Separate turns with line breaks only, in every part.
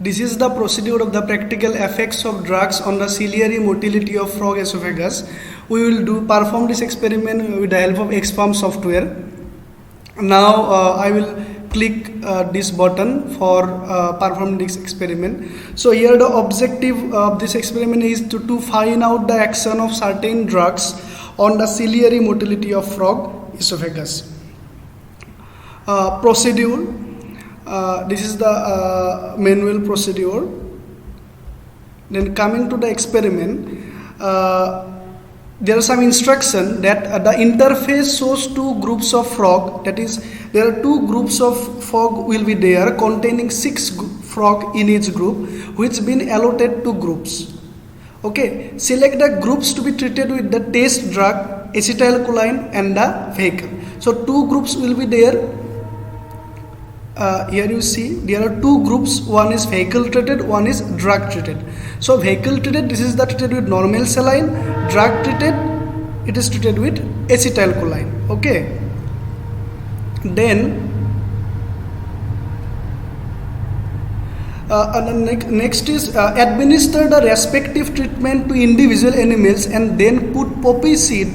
This is the procedure of the practical effects of drugs on the ciliary motility of frog esophagus. We will perform this experiment with the help of XPalm software. Now I will click this button for perform this experiment. So here the objective of this experiment is to find out the action of certain drugs on the ciliary motility of frog esophagus. Procedure. This is the manual procedure. Then coming to the experiment, there are some instruction that the interface shows two groups of frog. That is, there are two groups of frog will be there containing 6 frog in each group, which been allotted to groups. Okay, select the groups to be treated with the test drug acetylcholine and the vehicle. So two groups will be there. Here you see there are two groups, one is vehicle treated, one is drug treated. So vehicle treated, this is the treated with normal saline. Drug treated, it is treated with acetylcholine. Okay, then next is administer the respective treatment to individual animals and then put poppy seed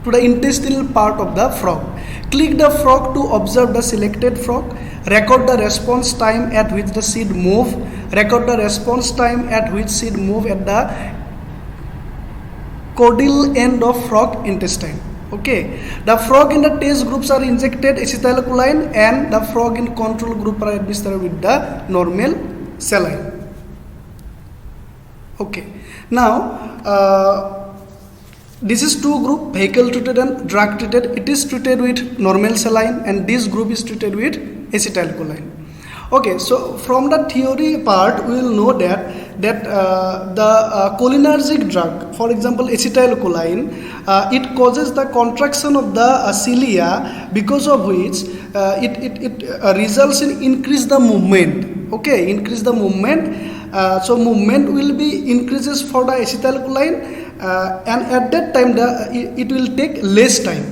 to the intestinal part of the frog. Click the frog to observe the selected frog. Record the response time at which the seed move. Record the response time at which seed move at the caudal end of frog intestine. Okay, the frog in the test groups are injected acetylcholine and the frog in control group are administered with the normal saline. Okay, now this is two group, vehicle treated and drug treated. It is treated with normal saline and this group is treated with acetylcholine. Okay, so from the theory part we will know that the cholinergic drug, for example acetylcholine, it causes the contraction of the cilia, because of which it results in increase the movement. Okay, increase the movement. So movement will be increases for the acetylcholine. And at that time it will take less time.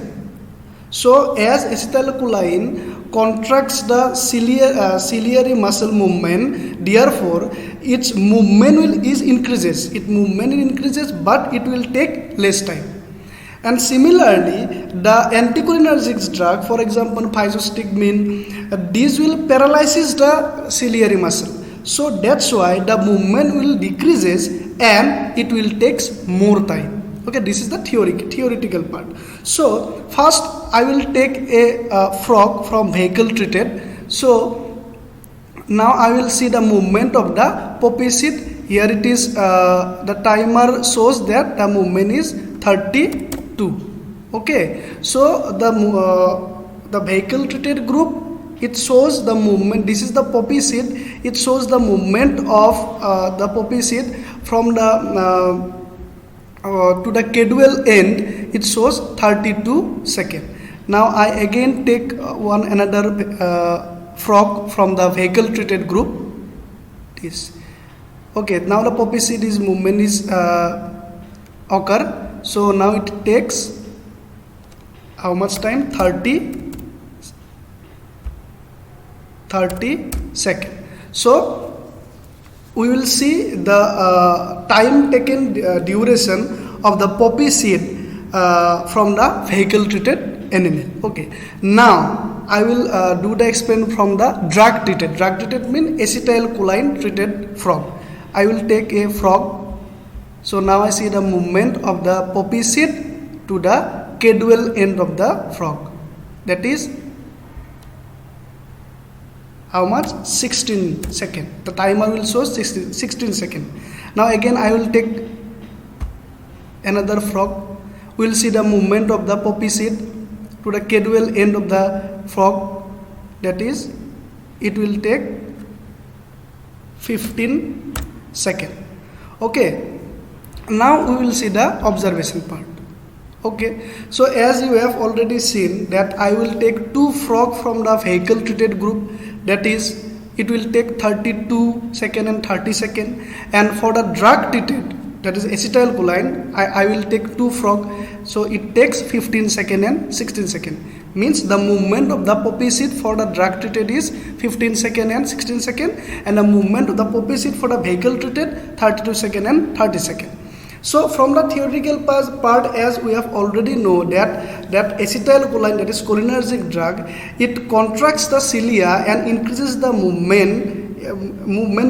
So as acetylcholine contracts the ciliary muscle movement, therefore its movement increases. Its movement increases, but it will take less time. And similarly, the anticholinergic drug, for example physostigmine, this will paralyzes the ciliary muscle. So that's why the movement will decreases and it will takes more time. Okay, this is the theoretical part. So first I will take a frog from vehicle treated. So now I will see the movement of the poppy seed. Here it is, the timer shows that the movement is 32. Okay, so the vehicle treated group, it shows the movement. This is the poppy seed. It shows the movement of the poppy seed from the to the caudal end. It shows 32 seconds. Now I again take another frog from the vehicle treated group. This. Okay. Now the poppy seed is movement is occur. So now it takes how much time? 30 seconds. So we will see the time taken duration of the poppy seed from the vehicle treated animal. Okay, now I will do the experiment from the drug treated. Drug treated means acetylcholine treated frog. I will take a frog. So now I see the movement of the poppy seed to the caudal end of the frog. That is how much? 16 seconds. The timer will show 16 seconds. Now again I will take another frog. We will see the movement of the poppy seed to the caudal end of the frog. That is, it will take 15 seconds. Okay. Now we will see the observation part. Okay, so as you have already seen that I will take 2 frog from the vehicle treated group. That is, it will take 32 seconds and 30 seconds. And for the drug treated, that is acetylcholine, I will take 2 frog, so it takes 15 second and 16 second, means the movement of the poppy seed for the drug treated is 15 second and 16 second, and the movement of the poppy seed for the vehicle treated 32 second and 30 second. So from the theoretical part, as we have already know that acetylcholine, that is cholinergic drug, it contracts the cilia and increases the movement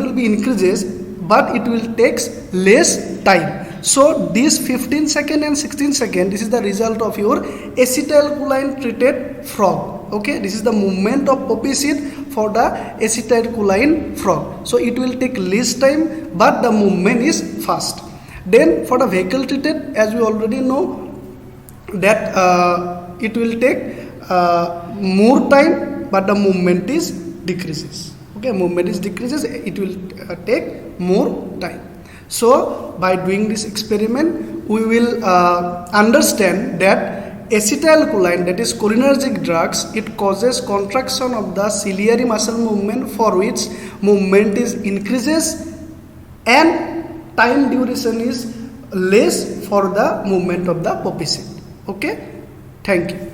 will be increases, but it will takes less time. So this 15 second and 16 second, this is the result of your acetylcholine treated frog. Okay, this is the movement of poppy seed for the acetylcholine frog. So it will take less time, but the movement is fast. Then for the vehicle treated, as we already know that it will take more time, but the movement is decreases. Okay, movement is decreases, it will take more time. So by doing this experiment, we will understand that acetylcholine, that is cholinergic drugs, it causes contraction of the ciliary muscle movement, for which movement is increases and time duration is less for the movement of the poppy seed. Okay, thank you.